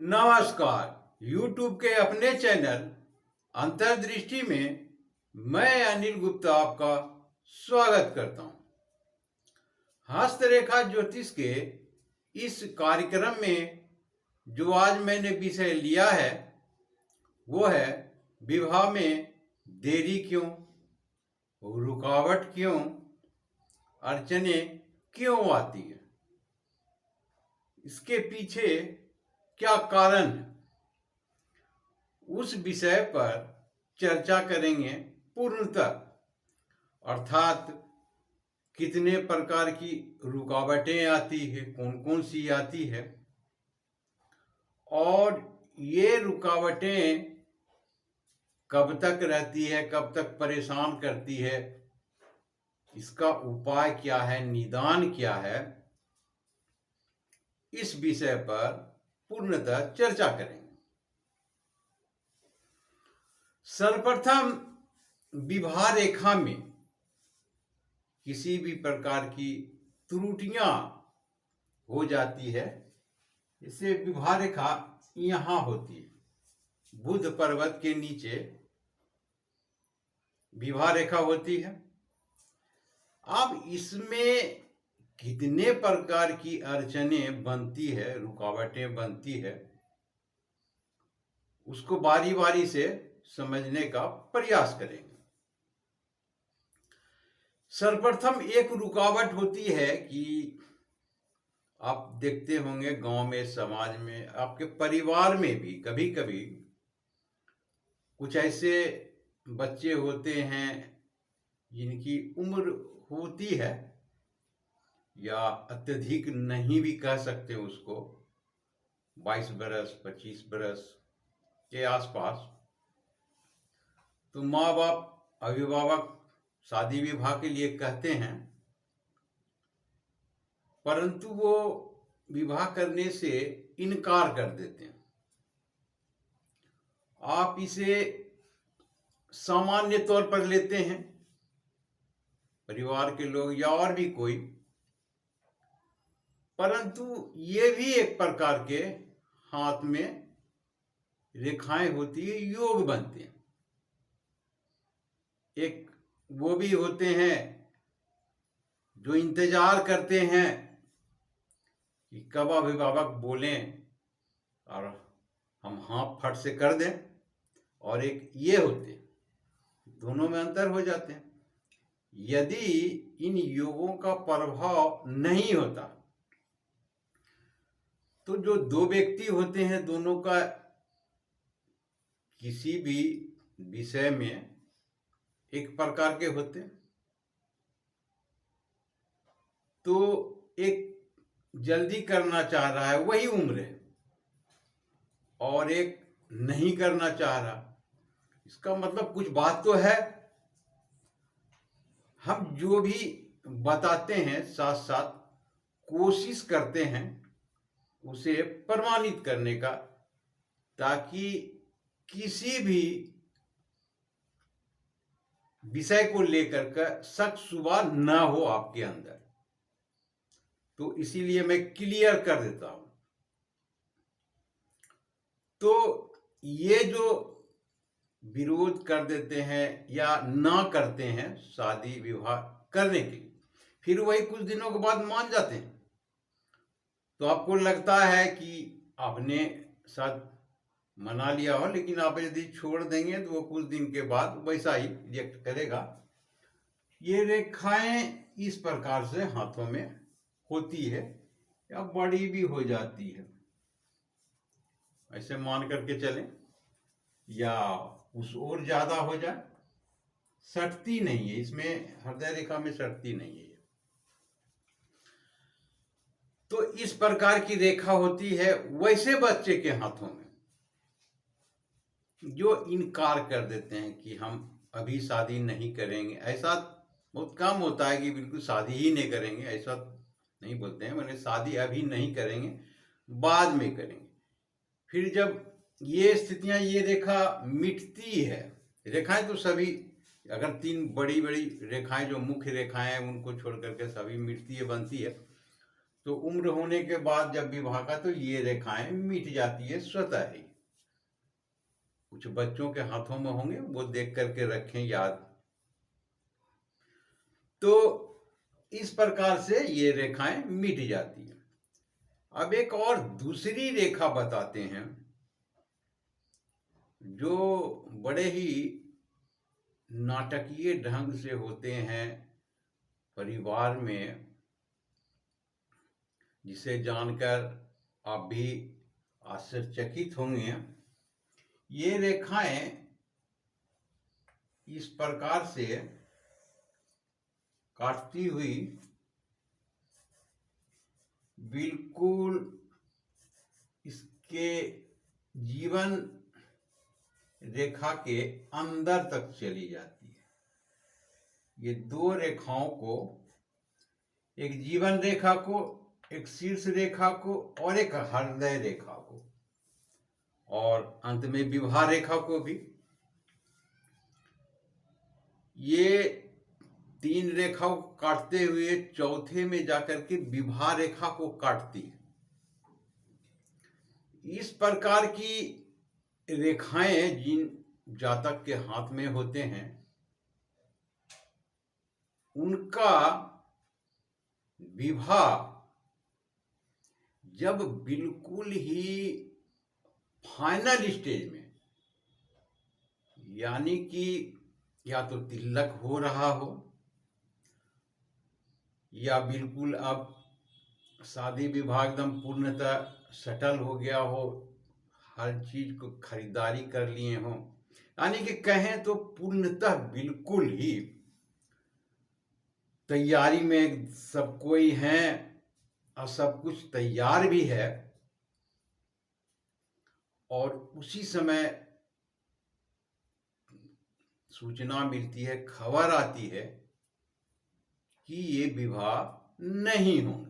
नमस्कार। YouTube के अपने चैनल अंतर्दृष्टि में मैं अनिल गुप्ता आपका स्वागत करता हूं। हस्तरेखा ज्योतिष के इस कार्यक्रम में जो आज मैंने विषय लिया है वो है विवाह में देरी क्यों, रुकावट क्यों, अड़चने क्यों आती है, इसके पीछे क्या कारण है, उस विषय पर चर्चा करेंगे पूर्णतः। अर्थात कितने प्रकार की रुकावटें आती है, कौन कौन सी आती है, और ये रुकावटें कब तक रहती है, कब तक परेशान करती है, इसका उपाय क्या है, निदान क्या है, इस विषय पर पूर्णतः चर्चा करेंगे। सर्वप्रथम विवाह रेखा में किसी भी प्रकार की त्रुटियां हो जाती है, इससे विवाह रेखा यहां होती है, बुध पर्वत के नीचे विवाह रेखा होती है। अब इसमें कितने प्रकार की अड़चनें बनती है, रुकावटें बनती है, उसको बारी बारी से समझने का प्रयास करेंगे। सर्वप्रथम एक रुकावट होती है कि आप देखते होंगे गांव में, समाज में, आपके परिवार में भी कभी कभी कुछ ऐसे बच्चे होते हैं जिनकी उम्र होती है, या अत्यधिक नहीं भी कह सकते उसको, 22 बरस 25 बरस के आसपास, तो माँ बाप, अभिभावक शादी विवाह के लिए कहते हैं, परंतु वो विवाह करने से इनकार कर देते हैं। आप इसे सामान्य तौर पर लेते हैं, परिवार के लोग या और भी कोई, परंतु ये भी एक प्रकार के हाथ में रेखाएं होती है, योग बनते हैं। एक वो भी होते हैं जो इंतजार करते हैं कि कब अभिभावक बोलें और हम हाँ फट से कर दें, और एक ये होते हैं, दोनों में अंतर हो जाते हैं। यदि इन योगों का प्रभाव नहीं होता तो जो दो व्यक्ति होते हैं, दोनों का किसी भी विषय में एक प्रकार के होते हैं, तो एक जल्दी करना चाह रहा है, वही उम्र है, और एक नहीं करना चाह रहा। इसका मतलब कुछ बात तो है। हम जो भी बताते हैं साथ साथ कोशिश करते हैं उसे प्रमाणित करने का, ताकि किसी भी विषय को लेकर का शक शुबा न हो आपके अंदर। तो इसीलिए मैं क्लियर कर देता हूं। तो ये जो विरोध कर देते हैं या ना करते हैं शादी विवाह करने के लिए, फिर वही कुछ दिनों के बाद मान जाते हैं, तो आपको लगता है कि आपने शायद मना लिया हो, लेकिन आप यदि छोड़ देंगे तो वो कुछ दिन के बाद वैसा ही रिएक्ट करेगा। ये रेखाएं इस प्रकार से हाथों में होती है या बड़ी भी हो जाती है, ऐसे मान करके चलें, या उस और ज्यादा हो जाए, सटती नहीं है, इसमें हृदय रेखा में सटती नहीं है। तो इस प्रकार की रेखा होती है वैसे बच्चे के हाथों में जो इनकार कर देते हैं कि हम अभी शादी नहीं करेंगे। ऐसा बहुत कम होता है कि बिल्कुल शादी ही नहीं करेंगे, ऐसा नहीं बोलते हैं, मैंने शादी अभी नहीं करेंगे, बाद में करेंगे। फिर जब ये स्थितियां, ये रेखा मिटती है, रेखाएं तो सभी, अगर तीन बड़ी बड़ी रेखाएं जो मुख्य रेखाएं हैं उनको छोड़ करके सभी मिटती है, बनती है, तो उम्र होने के बाद जब विवाह का, तो ये रेखाएं मिट जाती है स्वतः ही। कुछ बच्चों के हाथों में होंगे, वो देख करके रखें याद। तो इस प्रकार से ये रेखाएं मिट जाती हैं। अब एक और दूसरी रेखा बताते हैं जो बड़े ही नाटकीय ढंग से होते हैं परिवार में, जिसे जानकर आप भी आश्चर्यचकित होंगे। ये रेखाएं इस प्रकार से काटती हुई बिल्कुल इसके जीवन रेखा के अंदर तक चली जाती है। ये दो रेखाओं को, एक जीवन रेखा को, एक शीर्ष रेखा को और एक हृदय रेखा को, और अंत में विवाह रेखा को भी, ये तीन रेखाओं को काटते हुए चौथे में जाकर के विवाह रेखा को काटती है। इस प्रकार की रेखाएं जिन जातक के हाथ में होते हैं, उनका विवाह जब बिल्कुल ही फाइनल स्टेज में, यानी कि या तो तिलक हो रहा हो, या बिल्कुल अब शादी विवाह एकदम पूर्णतः सेटल हो गया हो, हर चीज को खरीदारी कर लिए हो, यानी कि कहें तो पूर्णतः बिल्कुल ही तैयारी में सब कोई है और सब कुछ तैयार भी है, और उसी समय सूचना मिलती है, खबर आती है कि ये विवाह नहीं होंगे।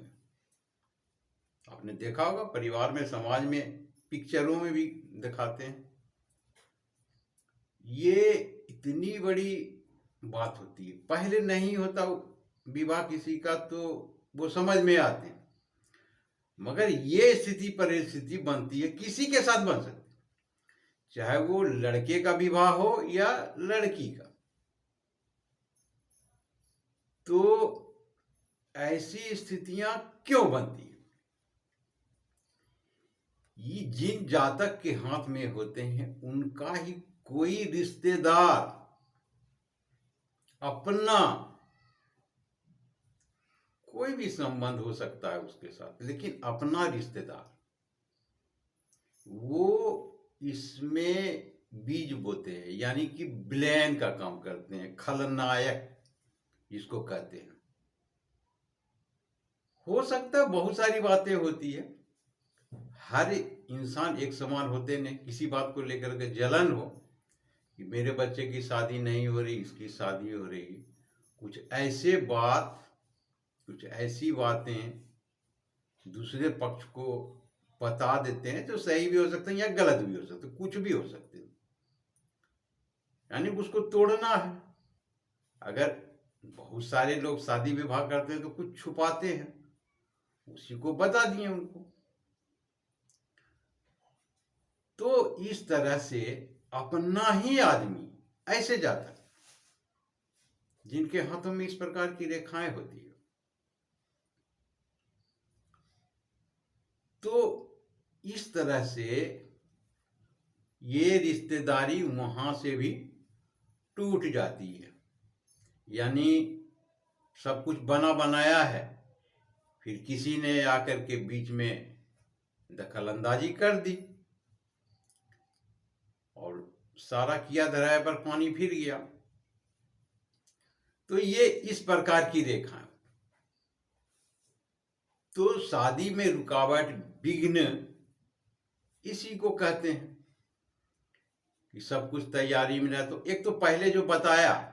आपने देखा होगा परिवार में, समाज में, पिक्चरों में भी दिखाते हैं। ये इतनी बड़ी बात होती है। पहले नहीं होता विवाह किसी का तो वो समझ में आते हैं, मगर ये स्थिति परिस्थिति बनती है, किसी के साथ बन सकती है, चाहे वो लड़के का विवाह हो या लड़की का। तो ऐसी स्थितियां क्यों बनती है? ये जिन जातक के हाथ में होते हैं, उनका ही कोई रिश्तेदार, अपना, कोई भी संबंध हो सकता है उसके साथ, लेकिन अपना रिश्तेदार, वो इसमें बीज बोते हैं, यानी कि विलेन का काम करते हैं, खलनायक जिसको कहते हैं। हो सकता है बहुत सारी बातें होती है, हर इंसान एक समान होते नहीं, किसी बात को लेकर के जलन हो कि मेरे बच्चे की शादी नहीं हो रही, इसकी शादी हो रही, कुछ ऐसे बात, कुछ ऐसी बातें दूसरे पक्ष को बता देते हैं, जो सही भी हो सकते हैं या गलत भी हो सकते हैं, कुछ भी हो सकते हैं, यानी उसको तोड़ना है। अगर बहुत सारे लोग शादी विवाह करते हैं तो कुछ छुपाते हैं, उसी को बता दिए उनको। तो इस तरह से अपना ही आदमी ऐसे जाता है जिनके हाथों में इस प्रकार की रेखाएं होती है, तो इस तरह से ये रिश्तेदारी वहां से भी टूट जाती है। यानी सब कुछ बना बनाया है, फिर किसी ने आकर के बीच में दखल अंदाजी कर दी और सारा किया धराया पर पानी फिर गया। तो ये इस प्रकार की रेखा है। तो शादी में रुकावट, विघ्न, इसी को कहते हैं कि सब कुछ तैयारी में रहे, तो एक तो पहले जो बताया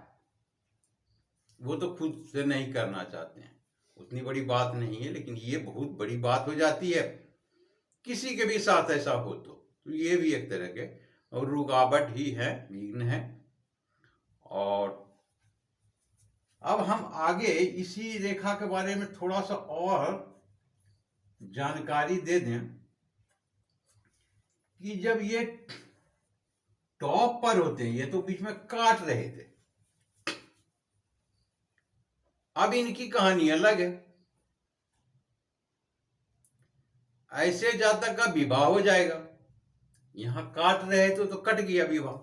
वो तो खुद से नहीं करना चाहते हैं, उतनी बड़ी बात नहीं है, लेकिन ये बहुत बड़ी बात हो जाती है किसी के भी साथ ऐसा हो तो ये भी एक तरह के और रुकावट ही है, विघ्न है। और अब हम आगे इसी रेखा के बारे में थोड़ा सा और जानकारी दे दें कि जब ये टॉप पर होते हैं, ये तो बीच में काट रहे थे, अब इनकी कहानी अलग है। ऐसे जातक का विवाह हो जाएगा, यहां काट रहे थे तो कट गया विवाह,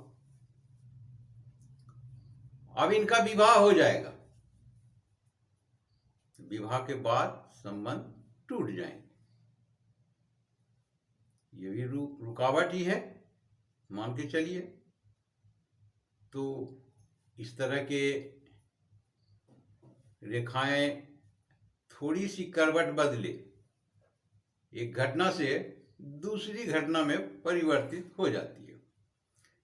अब इनका विवाह हो जाएगा, विवाह के बाद संबंध टूट जाएंगे। ये भी रुकावट ही है, मान के चलिए। तो इस तरह के रेखाएं थोड़ी सी करवट बदले, एक घटना से दूसरी घटना में परिवर्तित हो जाती है।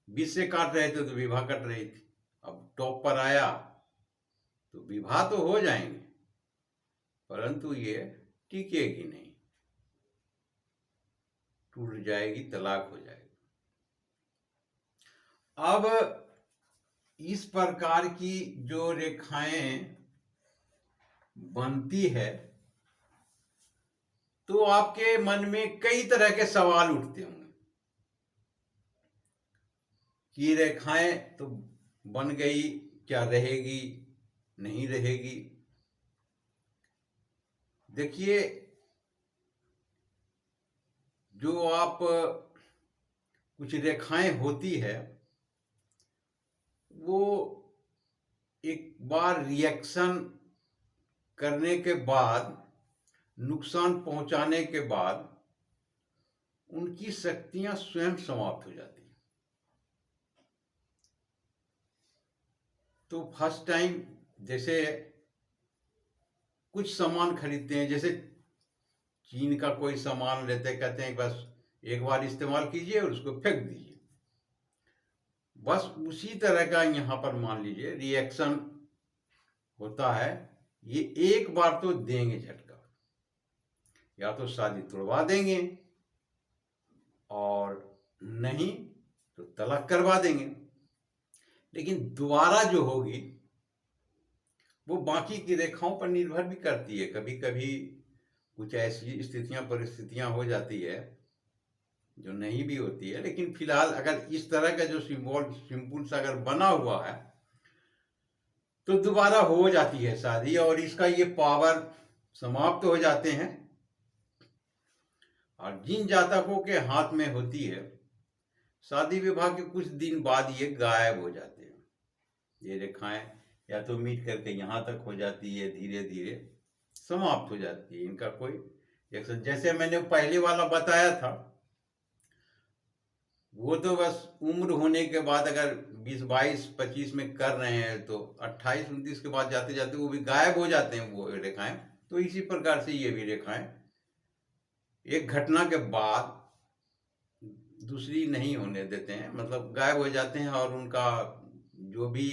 बीच से काट रहे थे तो विवाह कट रही थी, अब टॉप पर आया तो विवाह तो हो जाएंगे, परंतु ये टिकेगी नहीं, टूट जाएगी, तलाक हो जाएगा। अब इस प्रकार की जो रेखाएं बनती है तो आपके मन में कई तरह के सवाल उठते होंगे कि रेखाएं तो बन गई, क्या रहेगी, नहीं रहेगी। देखिए, जो आप कुछ रेखाएं होती है वो एक बार रिएक्शन करने के बाद, नुकसान पहुंचाने के बाद उनकी शक्तियां स्वयं समाप्त हो जाती हैं। तो फर्स्ट टाइम जैसे कुछ सामान खरीदते हैं, जैसे चीन का कोई सामान लेते हैं, कहते हैं बस एक बार इस्तेमाल कीजिए और उसको फेंक दीजिए, बस उसी तरह का यहाँ पर मान लीजिए रिएक्शन होता है। ये एक बार तो देंगे झटका, या तो शादी तोड़वा देंगे और नहीं तो तलाक करवा देंगे, लेकिन दोबारा जो होगी वो बाकी की रेखाओं पर निर्भर भी करती है। कभी कभी कुछ ऐसी स्थितियां, परिस्थितियां हो जाती है जो नहीं भी होती है, लेकिन फिलहाल अगर इस तरह का जो सिंपल सा अगर बना हुआ है तो दोबारा हो जाती है शादी, और इसका ये पावर समाप्त हो जाते हैं। और जिन जातकों के हाथ में होती है, शादी विवाह के कुछ दिन बाद ये गायब हो जाते हैं। ये रेखाएं या तो मीट करके यहाँ तक हो जाती है, धीरे धीरे समाप्त हो जाती है, इनका कोई एक्शन। जैसे मैंने पहले वाला बताया था, वो तो बस उम्र होने के बाद अगर 20, 22, 25 में कर रहे हैं तो 28, 29 के बाद जाते जाते वो भी गायब हो जाते हैं वो रेखाएं। तो इसी प्रकार से ये भी रेखाएं एक घटना के बाद दूसरी नहीं होने देते हैं, मतलब गायब हो जाते हैं, और उनका जो भी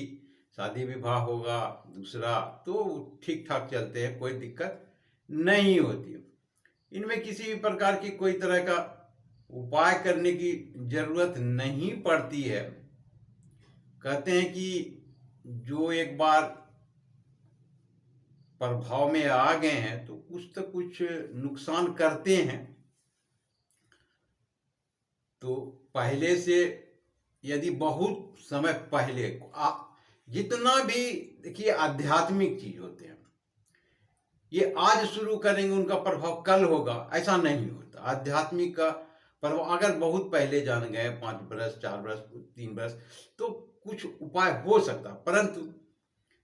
शादी विवाह होगा दूसरा तो ठीक ठाक चलते हैं, कोई दिक्कत नहीं होती। इनमें किसी भी प्रकार की कोई तरह का उपाय करने की जरूरत नहीं पड़ती है। कहते हैं कि जो एक बार प्रभाव में आ गए हैं तो कुछ नुकसान करते हैं। तो पहले से, यदि बहुत समय पहले जितना भी, देखिए आध्यात्मिक चीज होते हैं, ये आज शुरू करेंगे उनका प्रभाव कल होगा, ऐसा नहीं होता। आध्यात्मिक का प्रभाव अगर बहुत पहले जान गए, 5 बरस, 4 बरस, 3 बरस, तो कुछ उपाय हो सकता। परंतु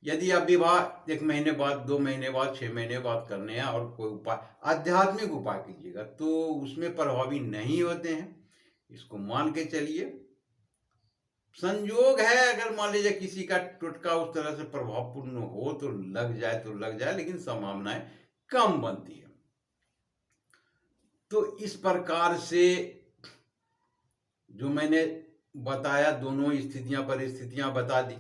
यदि आप विवाह 1 महीने बाद, 2 महीने बाद, 6 महीने बाद करने हैं और कोई उपाय, आध्यात्मिक उपाय कीजिएगा तो उसमें प्रभावी नहीं होते हैं, इसको मान के चलिए। संयोग है, अगर मान लीजिए किसी का टोटका उस तरह से प्रभावपूर्ण हो तो लग जाए तो लग जाए, लेकिन संभावनाएं कम बनती है। तो इस प्रकार से जो मैंने बताया, दोनों स्थितियां, परिस्थितियां बता दी।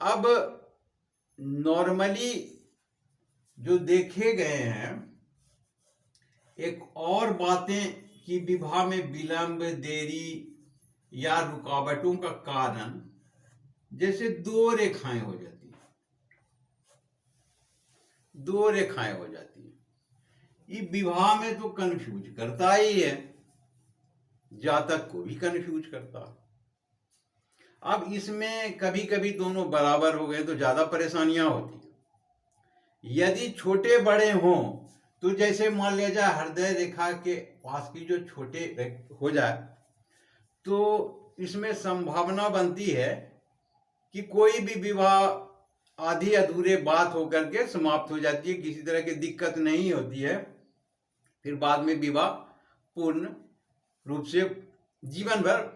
अब नॉर्मली जो देखे गए हैं, एक और बातें कि विवाह में विलंब, देरी या रुकावटों का कारण, जैसे 2 रेखाएं हो जाती हैं, 2 रेखाएं हो जाती हैं। ये विवाह में तो कंफ्यूज करता ही है, जातक को भी कंफ्यूज करता। अब इसमें कभी कभी दोनों बराबर हो गए तो ज्यादा परेशानियां होती है। यदि छोटे बड़े हों तो जैसे मान लिया जाए हृदय रेखा के पास की जो छोटे हो जाए तो इसमें संभावना बनती है कि कोई भी विवाह आधी अधूरे बात होकर के समाप्त हो जाती है, किसी तरह की दिक्कत नहीं होती है, फिर बाद में विवाह पूर्ण रूप से जीवन भर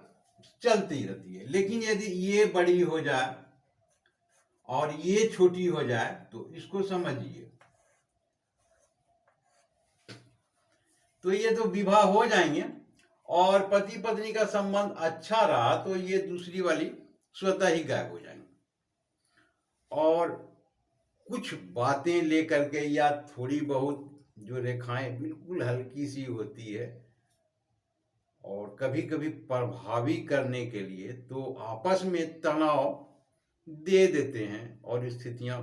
चलती रहती है। लेकिन यदि ये बड़ी हो जाए और ये छोटी हो जाए तो इसको समझिए, तो ये तो विवाह हो जाएंगे और पति पत्नी का संबंध अच्छा रहा तो ये दूसरी वाली स्वतः ही गायब हो जाएंगी। और कुछ बातें लेकर के या थोड़ी बहुत जो रेखाएं बिल्कुल हल्की सी होती है और कभी कभी प्रभावी करने के लिए तो आपस में तनाव दे देते हैं और स्थितियां